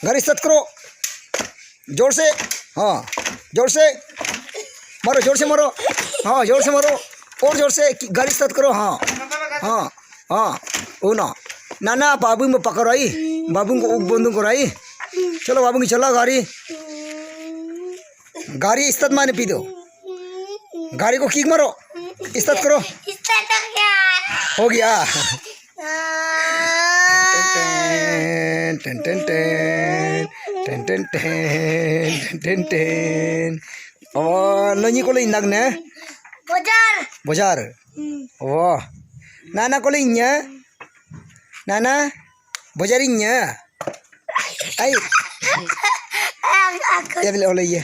गाड़ी स्टार्ट करो, जोर से। हाँ जोर से मारो, जोर से मारो। हाँ जोर से मारो, और जोर से गाड़ी स्टार्ट करो। हाँ हाँ हाँ ओ ना नाना बाबू में पकड़ो आई, बाबू को बंदूक करो आई। चलो बाबू की चला गाड़ी, गाड़ी स्टार्ट मारने पी दो, गाड़ी को किक मारो, स्टार्ट करो। हो गया। Ten ten ten ten ten ten ten ten. और ननी को ले नगने बाजार बाजार। वाह नाना को ले नाना बाजारिnya ay ya beli oleh ya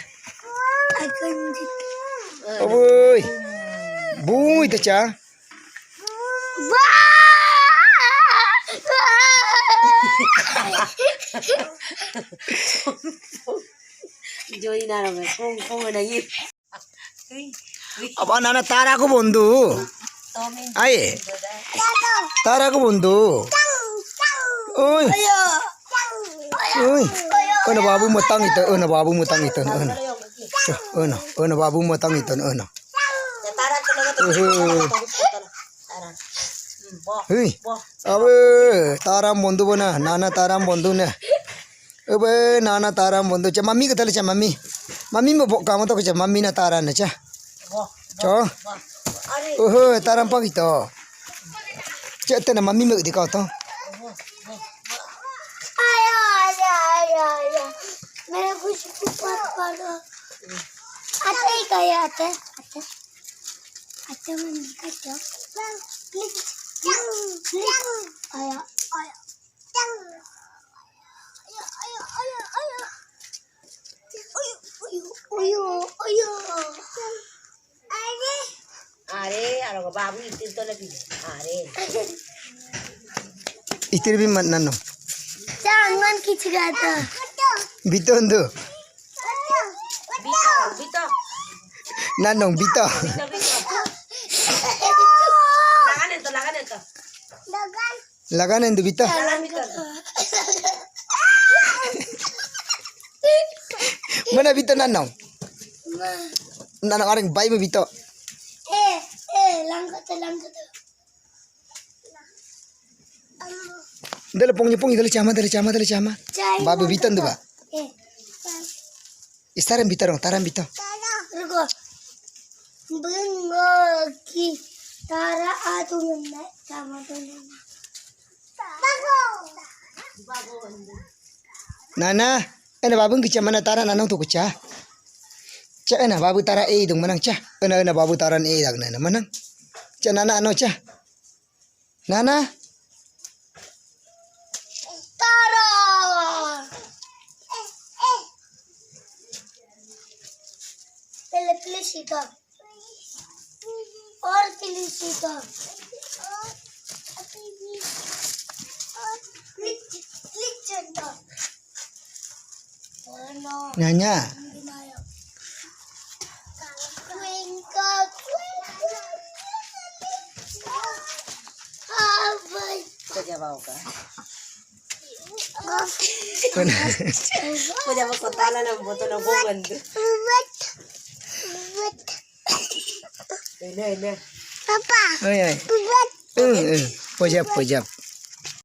oi bui tu cha join na naman kung na yun apa nana tara ko bondu ay tara ko bondu oi oi ana babu matang itu ana babu matang itu ana ana babu matang itu ana hei abe taram bondu bona nana taram bondu ne abe nana taram bondu cha mami ke tale cha mami me kamu to cha mami na taran ne cha cho oh taram pa gitu cha tena mami me dikau to मेरा कुछ ऊपर पड़ा आता ही क्या आता अच्छा अच्छा मैं निकलता क्लिक आया आया आया आया ओयो ओयो अरे अरे अरे बाबू इतने तो लगी अरे इतने भी मत नन्नो jangan खींच गया था bito ndo bito nanong bito lagan itu lagan ndo bito mana bito nanong nanong orang bayi me bito langkah dale pong dale chama babu bito ndo ba Istaran bitarong, taran bito. Ruko. Bungo ki tara atungan na sama tungan. Bago. Nana, ena babung kicha mana taran anong to kucha. Cha ena babu tara e dong manang cha. Ena babu taran e dag na manang. Cha nana ano cha. Nana. Tara. पहले सीखा और पहले सीखा Nanya. kerja bau kan Mana? kerja bau kotala na boto na buwan ini Papa. Oi oi. Pojap.